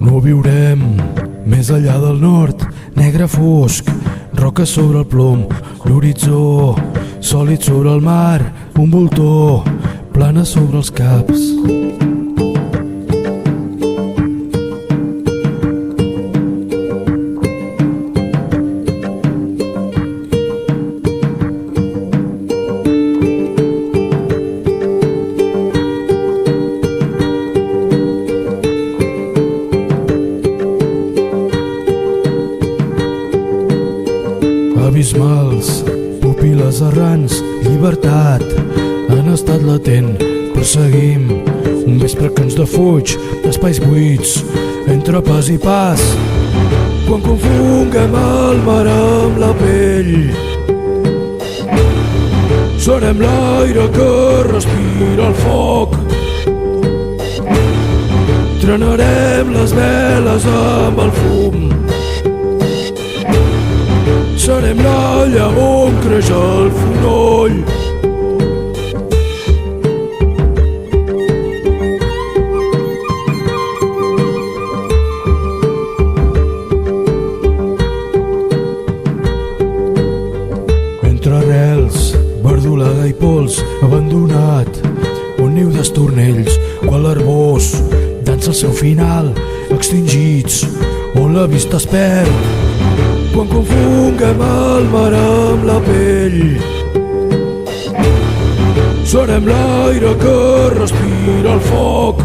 No viurem més enllà del nord, negre fosc, roques sobre el plom, l'horitzó, sòlid sobre el mar, un voltor, plana sobre els caps. Abismals, pupil·les errants, llibertat, en estat latent, perseguim un vespre que ens defuig, espais buits, entre pas i pas, quan confonguem el mar amb la pell. Serem l'aire que respira el foc, trenarem les veles amb el fum. Serem l'alla on creix el fonoll. Entre arrels, verdolaga i pols, abandonat, un niu d'estornells, quan l'herbós dansa el seu final, extingits, on la vista es perd. Quan confonguem el mar amb la pell, serem l'aire que respira el foc,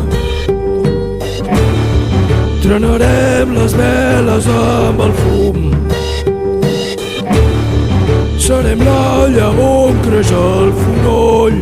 trenarem les veles amb el fum. Serem l'alla on creix el fonoll.